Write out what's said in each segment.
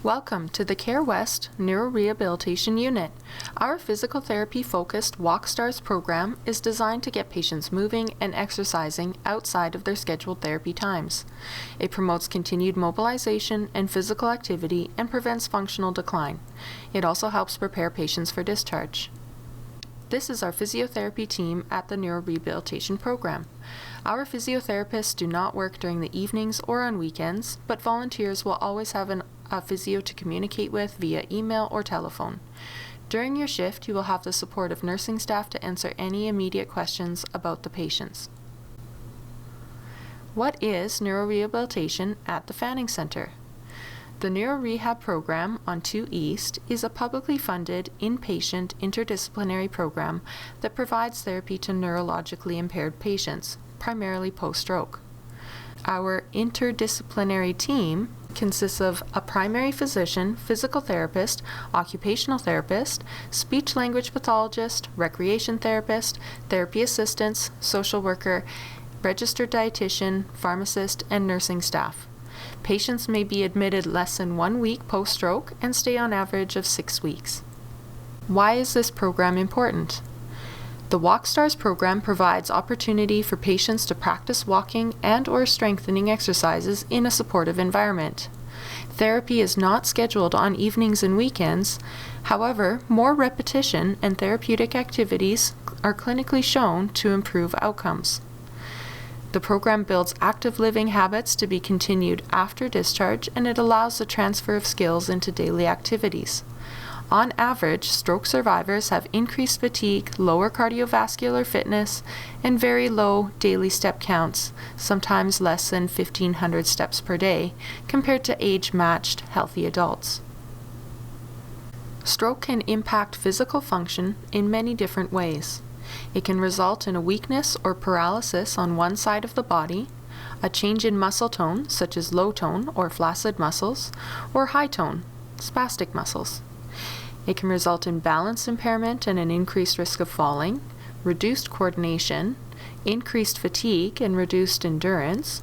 Welcome to the Carewest Neuro-Rehabilitation Unit. Our physical therapy-focused Walk Stars program is designed to get patients moving and exercising outside of their scheduled therapy times. It promotes continued mobilization and physical activity and prevents functional decline. It also helps prepare patients for discharge. This is our physiotherapy team at the Neuro-Rehabilitation program. Our physiotherapists do not work during the evenings or on weekends, but volunteers will always have a physio to communicate with via email or telephone. During your shift, you will have the support of nursing staff to answer any immediate questions about the patients. What is neurorehabilitation at the Fanning Center? The Neuro-Rehab program on 2 East is a publicly funded, inpatient, interdisciplinary program that provides therapy to neurologically impaired patients, primarily post-stroke. Our interdisciplinary team consists of a primary physician, physical therapist, occupational therapist, speech-language pathologist, recreation therapist, therapy assistants, social worker, registered dietitian, pharmacist, and nursing staff. Patients may be admitted less than 1 week post-stroke and stay on average of 6 weeks. Why is this program important? The Walk Stars program provides opportunity for patients to practice walking and/or strengthening exercises in a supportive environment. Therapy is not scheduled on evenings and weekends. However, more repetition and therapeutic activities are clinically shown to improve outcomes. The program builds active living habits to be continued after discharge, and it allows the transfer of skills into daily activities. On average, stroke survivors have increased fatigue, lower cardiovascular fitness, and very low daily step counts, sometimes less than 1,500 steps per day, compared to age-matched healthy adults. Stroke can impact physical function in many different ways. It can result in a weakness or paralysis on one side of the body, a change in muscle tone, such as low tone or flaccid muscles, or high tone, spastic muscles. It can result in balance impairment and an increased risk of falling, reduced coordination, increased fatigue and reduced endurance,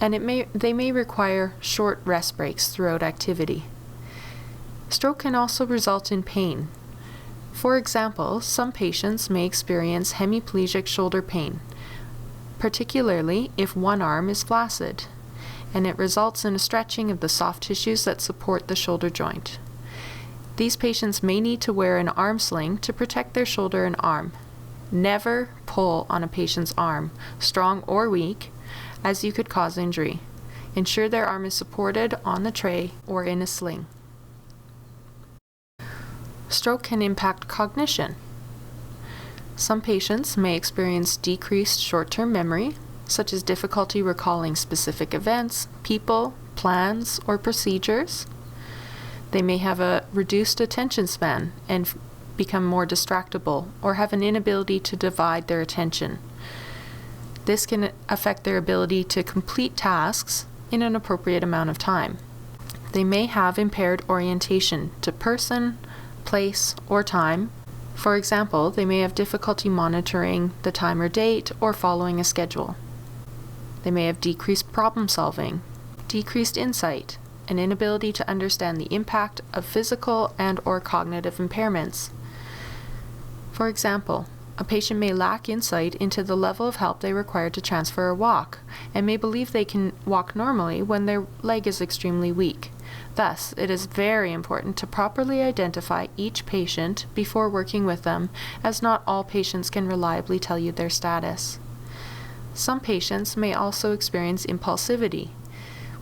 and they may require short rest breaks throughout activity. Stroke can also result in pain. For example, some patients may experience hemiplegic shoulder pain, particularly if one arm is flaccid, and it results in a stretching of the soft tissues that support the shoulder joint. These patients may need to wear an arm sling to protect their shoulder and arm. Never pull on a patient's arm, strong or weak, as you could cause injury. Ensure their arm is supported on the tray or in a sling. Stroke can impact cognition. Some patients may experience decreased short-term memory, such as difficulty recalling specific events, people, plans, or procedures. They may have a reduced attention span and become more distractible or have an inability to divide their attention. This can affect their ability to complete tasks in an appropriate amount of time. They may have impaired orientation to person, place, or time. For example, they may have difficulty monitoring the time or date or following a schedule. They may have decreased problem solving, decreased insight, an inability to understand the impact of physical and/or cognitive impairments. For example, a patient may lack insight into the level of help they require to transfer a walk, and may believe they can walk normally when their leg is extremely weak. Thus, it is very important to properly identify each patient before working with them, as not all patients can reliably tell you their status. Some patients may also experience impulsivity,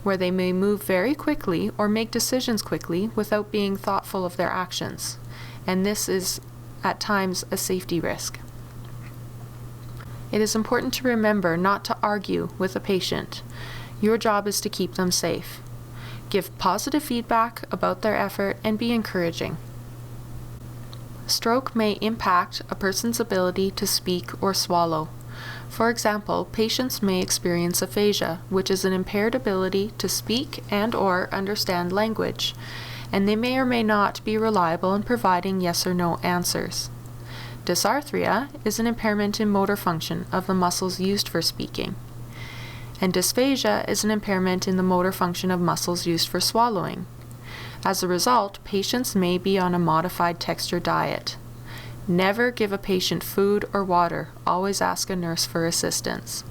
where they may move very quickly or make decisions quickly without being thoughtful of their actions, and this is at times a safety risk. It is important to remember not to argue with a patient. Your job is to keep them safe. Give positive feedback about their effort and be encouraging. Stroke may impact a person's ability to speak or swallow. For example, patients may experience aphasia, which is an impaired ability to speak and/or understand language, and they may or may not be reliable in providing yes or no answers. Dysarthria is an impairment in motor function of the muscles used for speaking. and dysphagia is an impairment in the motor function of muscles used for swallowing. As a result, patients may be on a modified texture diet. Never give a patient food or water. Always ask a nurse for assistance.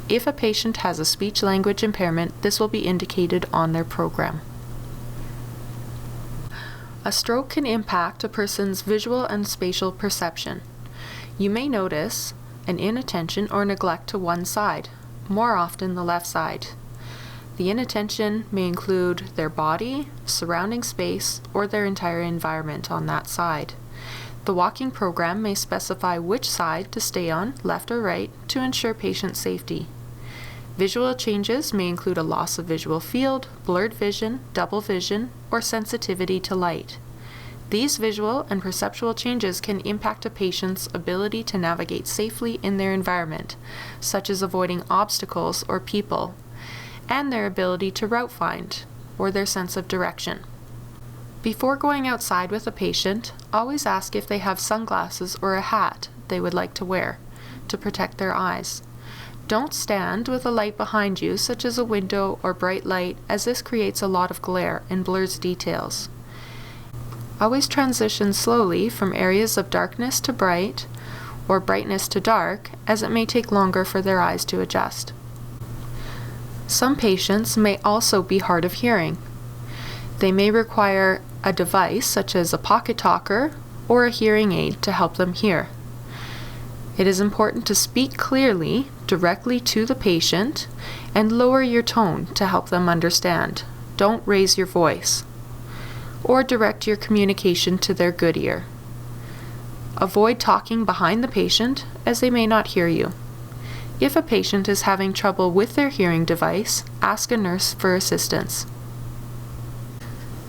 If a patient has a speech-language impairment, this will be indicated on their program. A stroke can impact a person's visual and spatial perception. You may notice an inattention or neglect to one side, more often the left side. The inattention may include their body, surrounding space, or their entire environment on that side. The walking program may specify which side to stay on, left or right, to ensure patient safety. Visual changes may include a loss of visual field, blurred vision, double vision, or sensitivity to light. These visual and perceptual changes can impact a patient's ability to navigate safely in their environment, such as avoiding obstacles or people, and their ability to route find, or their sense of direction. Before going outside with a patient, always ask if they have sunglasses or a hat they would like to wear to protect their eyes. Don't stand with a light behind you, such as a window or bright light, as this creates a lot of glare and blurs details. Always transition slowly from areas of darkness to bright or brightness to dark, as it may take longer for their eyes to adjust. Some patients may also be hard of hearing. They may require a device such as a pocket talker or a hearing aid to help them hear. It is important to speak clearly directly to the patient and lower your tone to help them understand. Don't raise your voice, or direct your communication to their good ear. Avoid talking behind the patient, as they may not hear you. If a patient is having trouble with their hearing device, ask a nurse for assistance.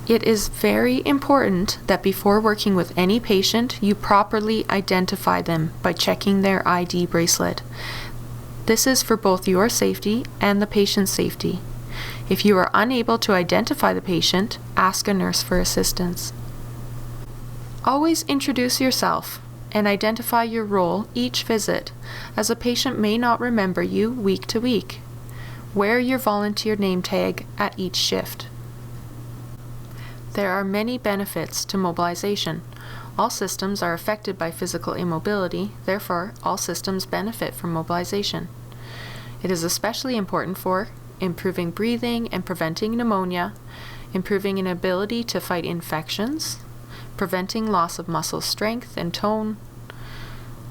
It is very important that before working with any patient, you properly identify them by checking their ID bracelet. This is for both your safety and the patient's safety. If you are unable to identify the patient, ask a nurse for assistance. Always introduce yourself and identify your role each visit, as a patient may not remember you week to week. Wear your volunteer name tag at each shift. There are many benefits to mobilization. All systems are affected by physical immobility, therefore all systems benefit from mobilization. It is especially important for improving breathing and preventing pneumonia, improving an ability to fight infections, preventing loss of muscle strength and tone,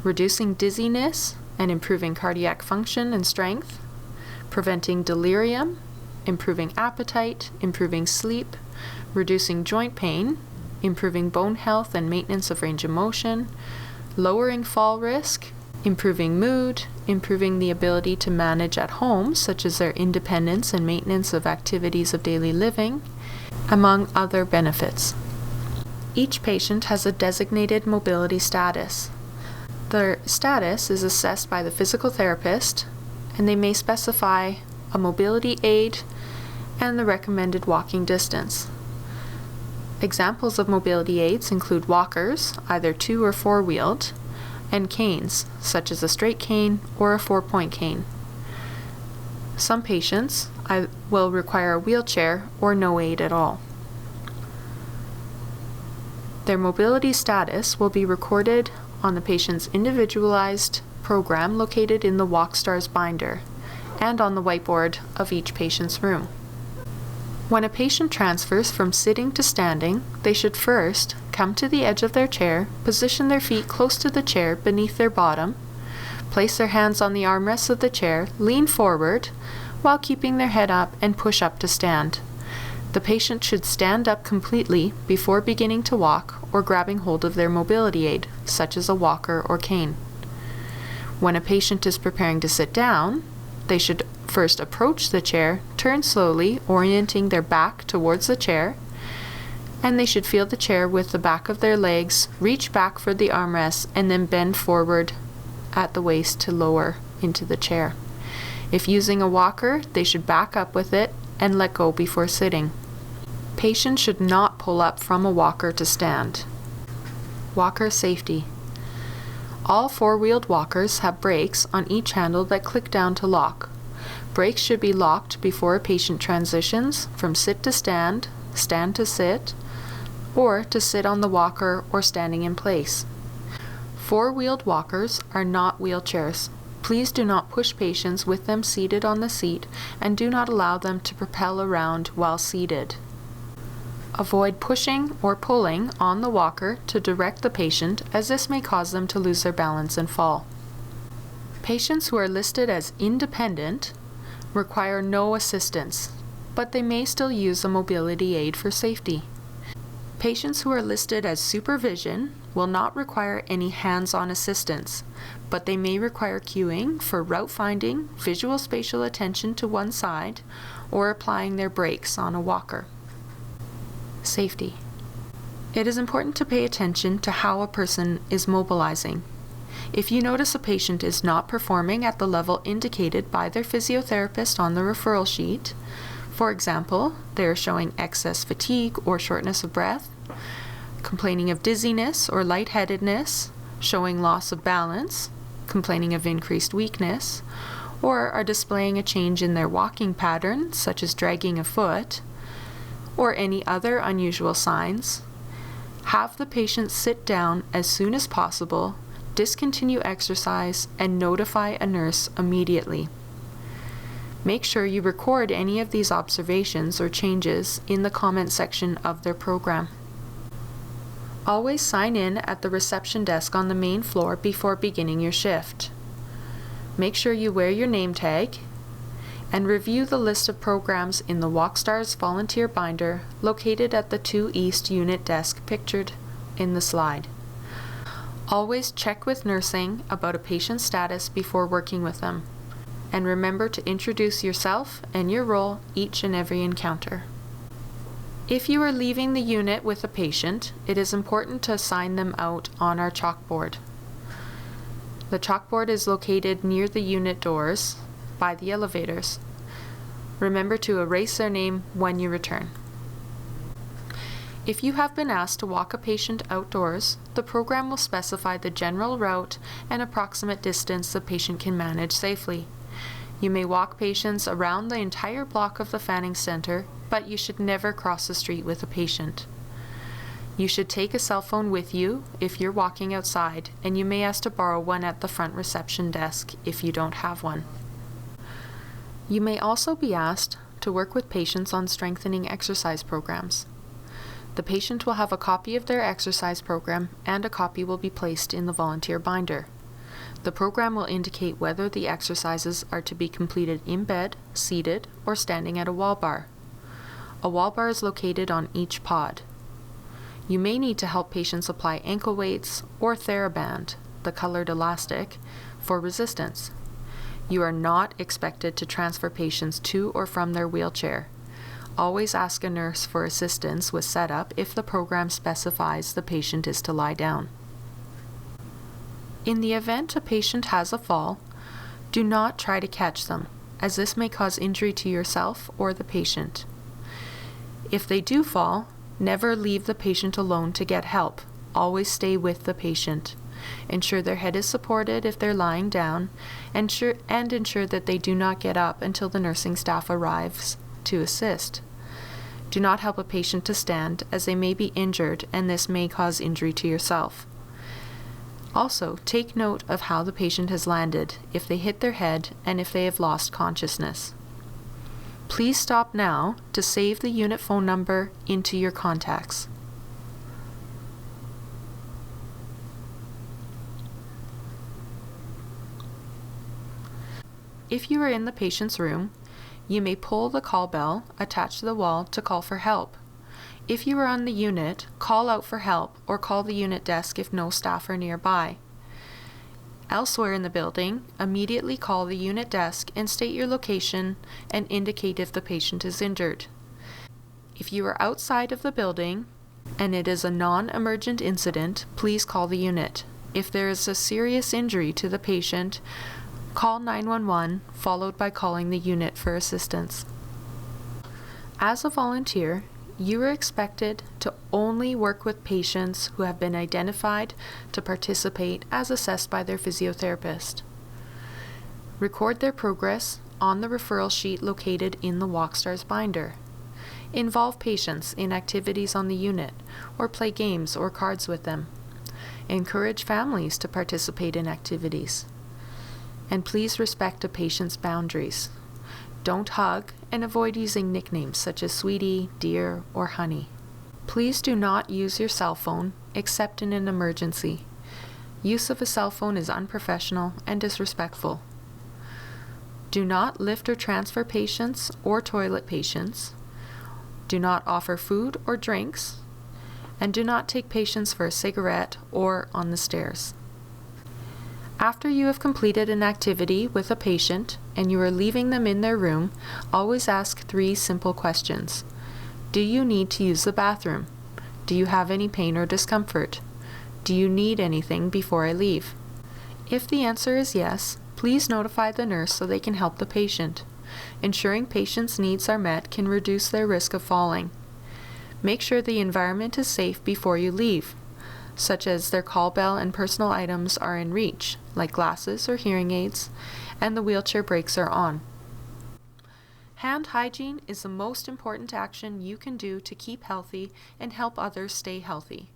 reducing dizziness and improving cardiac function and strength, preventing delirium, improving appetite, improving sleep, reducing joint pain, improving bone health and maintenance of range of motion, lowering fall risk, improving mood, improving the ability to manage at home, such as their independence and maintenance of activities of daily living, among other benefits. Each patient has a designated mobility status. Their status is assessed by the physical therapist, and they may specify a mobility aid and the recommended walking distance. Examples of mobility aids include walkers, either 2- or 4-wheeled, and canes, such as a straight cane or a 4-point cane. Some patients will require a wheelchair or no aid at all. Their mobility status will be recorded on the patient's individualized program located in the WalkStars binder and on the whiteboard of each patient's room. When a patient transfers from sitting to standing, they should first come to the edge of their chair, position their feet close to the chair beneath their bottom, place their hands on the armrests of the chair, lean forward while keeping their head up, and push up to stand. The patient should stand up completely before beginning to walk or grabbing hold of their mobility aid, such as a walker or cane. When a patient is preparing to sit down, they should first approach the chair, turn slowly, orienting their back towards the chair, and they should feel the chair with the back of their legs, reach back for the armrests, and then bend forward at the waist to lower into the chair. If using a walker, they should back up with it and let go before sitting. Patients should not pull up from a walker to stand. Walker safety. All 4-wheeled walkers have brakes on each handle that click down to lock. Brakes should be locked before a patient transitions from sit to stand, stand to sit, or to sit on the walker or standing in place. Four-wheeled walkers are not wheelchairs. Please do not push patients with them seated on the seat and do not allow them to propel around while seated. Avoid pushing or pulling on the walker to direct the patient, as this may cause them to lose their balance and fall. Patients who are listed as independent require no assistance, but they may still use a mobility aid for safety. Patients who are listed as supervision will not require any hands-on assistance, but they may require cueing for route finding, visual-spatial attention to one side, or applying their brakes on a walker. Safety. It is important to pay attention to how a person is mobilizing. If you notice a patient is not performing at the level indicated by their physiotherapist on the referral sheet, for example, they are showing excess fatigue or shortness of breath, complaining of dizziness or lightheadedness, showing loss of balance, complaining of increased weakness, or are displaying a change in their walking pattern, such as dragging a foot, or any other unusual signs, have the patient sit down as soon as possible, discontinue exercise, and notify a nurse immediately. Make sure you record any of these observations or changes in the comment section of their program. Always sign in at the reception desk on the main floor before beginning your shift. Make sure you wear your name tag and review the list of programs in the WalkStars volunteer binder located at the 2 East unit desk pictured in the slide. Always check with nursing about a patient's status before working with them, and remember to introduce yourself and your role each and every encounter. If you are leaving the unit with a patient, it is important to assign them out on our chalkboard. The chalkboard is located near the unit doors by the elevators. Remember to erase their name when you return. If you have been asked to walk a patient outdoors, the program will specify the general route and approximate distance the patient can manage safely. You may walk patients around the entire block of the Fanning Center, but you should never cross the street with a patient. You should take a cell phone with you if you're walking outside, and you may ask to borrow one at the front reception desk if you don't have one. You may also be asked to work with patients on strengthening exercise programs. The patient will have a copy of their exercise program, and a copy will be placed in the volunteer binder. The program will indicate whether the exercises are to be completed in bed, seated, or standing at a wall bar. A wall bar is located on each pod. You may need to help patients apply ankle weights or TheraBand, the colored elastic, for resistance. You are not expected to transfer patients to or from their wheelchair. Always ask a nurse for assistance with setup if the program specifies the patient is to lie down. In the event a patient has a fall, do not try to catch them, as this may cause injury to yourself or the patient. If they do fall, never leave the patient alone to get help. Always stay with the patient. Ensure their head is supported if they're lying down, and ensure that they do not get up until the nursing staff arrives to assist. Do not help a patient to stand, as they may be injured and this may cause injury to yourself. Also, take note of how the patient has landed, if they hit their head, and if they have lost consciousness. Please stop now to save the unit phone number into your contacts. If you are in the patient's room, you may pull the call bell attached to the wall to call for help. If you are on the unit, call out for help or call the unit desk if no staff are nearby. Elsewhere in the building, immediately call the unit desk and state your location and indicate if the patient is injured. If you are outside of the building and it is a non-emergent incident, please call the unit. If there is a serious injury to the patient, call 911, followed by calling the unit for assistance. As a volunteer, you are expected to only work with patients who have been identified to participate as assessed by their physiotherapist. Record their progress on the referral sheet located in the WalkStars binder. Involve patients in activities on the unit, or play games or cards with them. Encourage families to participate in activities. And please respect a patient's boundaries. Don't hug and avoid using nicknames such as sweetie, dear, or honey. Please do not use your cell phone except in an emergency. Use of a cell phone is unprofessional and disrespectful. Do not lift or transfer patients or toilet patients. Do not offer food or drinks. And do not take patients for a cigarette or on the stairs. After you have completed an activity with a patient and you are leaving them in their room, always ask 3 simple questions. Do you need to use the bathroom? Do you have any pain or discomfort? Do you need anything before I leave? If the answer is yes, please notify the nurse so they can help the patient. Ensuring patients' needs are met can reduce their risk of falling. Make sure the environment is safe before you leave, such as their call bell and personal items are in reach, like glasses or hearing aids, and the wheelchair brakes are on. Hand hygiene is the most important action you can do to keep healthy and help others stay healthy.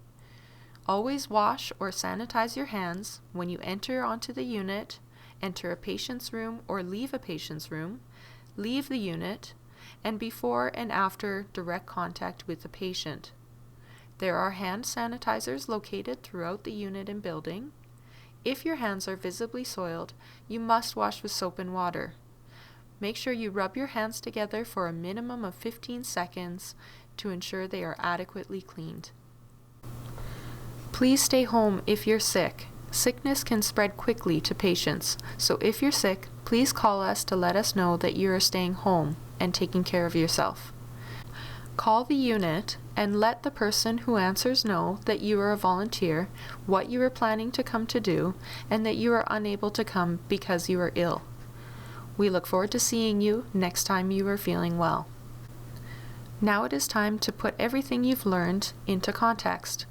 Always wash or sanitize your hands when you enter onto the unit, enter a patient's room or leave a patient's room, leave the unit, and before and after direct contact with the patient. There are hand sanitizers located throughout the unit and building. If your hands are visibly soiled, you must wash with soap and water. Make sure you rub your hands together for a minimum of 15 seconds to ensure they are adequately cleaned. Please stay home if you're sick. Sickness can spread quickly to patients, so if you're sick, please call us to let us know that you are staying home and taking care of yourself. Call the unit and let the person who answers know that you are a volunteer, what you are planning to come to do, and that you are unable to come because you are ill. We look forward to seeing you next time you are feeling well. Now it is time to put everything you've learned into context.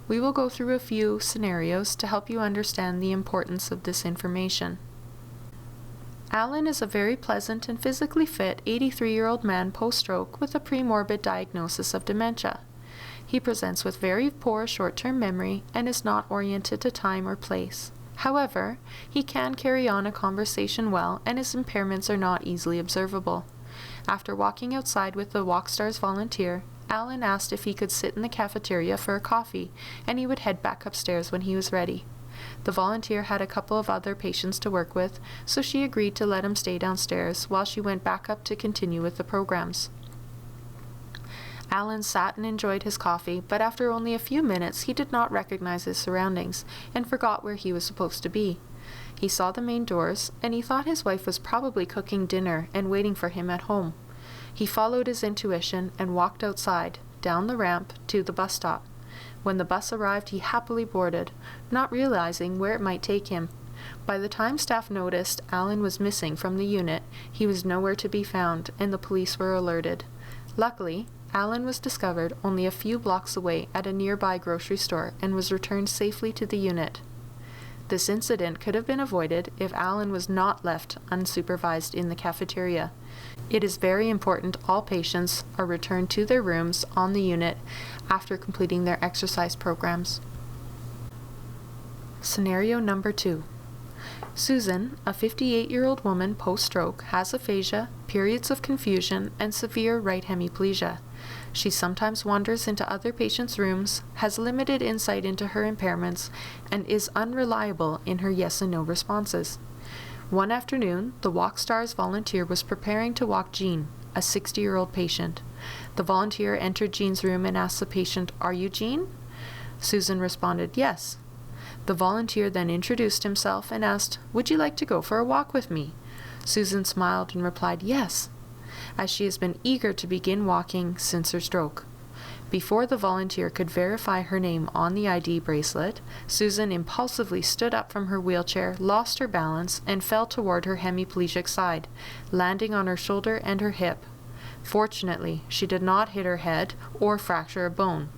We will go through a few scenarios to help you understand the importance of this information. Alan is a very pleasant and physically fit 83-year-old man post-stroke with a premorbid diagnosis of dementia. He presents with very poor short-term memory and is not oriented to time or place. However, he can carry on a conversation well and his impairments are not easily observable. After walking outside with the WalkStars volunteer, Alan asked if he could sit in the cafeteria for a coffee and he would head back upstairs when he was ready. The volunteer had a couple of other patients to work with, so she agreed to let him stay downstairs while she went back up to continue with the programs. Alan sat and enjoyed his coffee, but after only a few minutes he did not recognize his surroundings and forgot where he was supposed to be. He saw the main doors, and he thought his wife was probably cooking dinner and waiting for him at home. He followed his intuition and walked outside, down the ramp, to the bus stop. When the bus arrived, he happily boarded, not realizing where it might take him. By the time staff noticed Alan was missing from the unit, he was nowhere to be found, and the police were alerted. Luckily, Alan was discovered only a few blocks away at a nearby grocery store and was returned safely to the unit. This incident could have been avoided if Alan was not left unsupervised in the cafeteria. It is very important all patients are returned to their rooms on the unit after completing their exercise programs. Scenario number 2. Susan, a 58-year-old woman post-stroke, has aphasia, periods of confusion, and severe right hemiplegia. She sometimes wanders into other patients' rooms, has limited insight into her impairments, and is unreliable in her yes and no responses. One afternoon, the WalkStars volunteer was preparing to walk Jean, a 60-year-old patient. The volunteer entered Jean's room and asked the patient, "Are you Jean?" Susan responded, "Yes." The volunteer then introduced himself and asked, "Would you like to go for a walk with me?" Susan smiled and replied, "Yes," as she has been eager to begin walking since her stroke. Before the volunteer could verify her name on the ID bracelet, Susan impulsively stood up from her wheelchair, lost her balance, and fell toward her hemiplegic side, landing on her shoulder and her hip. Fortunately, she did not hit her head or fracture a bone.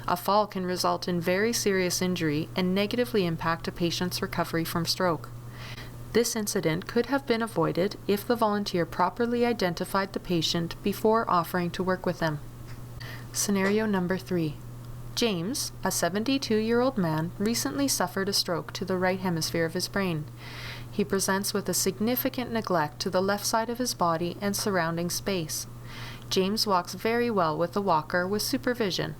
A fall can result in very serious injury and negatively impact a patient's recovery from stroke. This incident could have been avoided if the volunteer properly identified the patient before offering to work with them. Scenario number 3. James, a 72-year-old man, recently suffered a stroke to the right hemisphere of his brain. He presents with a significant neglect to the left side of his body and surrounding space. James walks very well with a walker with supervision.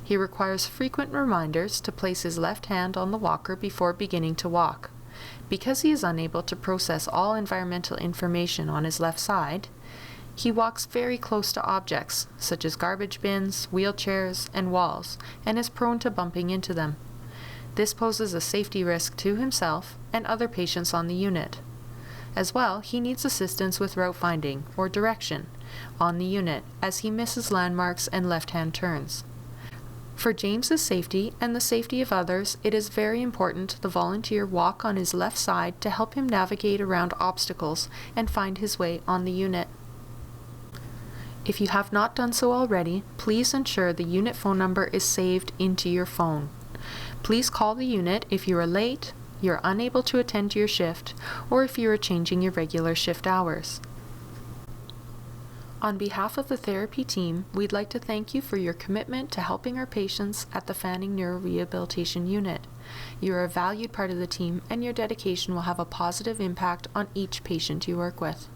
He requires frequent reminders to place his left hand on the walker before beginning to walk. Because he is unable to process all environmental information on his left side, he walks very close to objects, such as garbage bins, wheelchairs, and walls, and is prone to bumping into them. This poses a safety risk to himself and other patients on the unit. As well, he needs assistance with route finding, or direction, on the unit, as he misses landmarks and left-hand turns. For James's safety and the safety of others, it is very important the volunteer walk on his left side to help him navigate around obstacles and find his way on the unit. If you have not done so already, please ensure the unit phone number is saved into your phone. Please call the unit if you are late, you're unable to attend to your shift, or if you are changing your regular shift hours. On behalf of the therapy team, we'd like to thank you for your commitment to helping our patients at the Fanning Neuro-Rehabilitation Unit. You are a valued part of the team, and your dedication will have a positive impact on each patient you work with.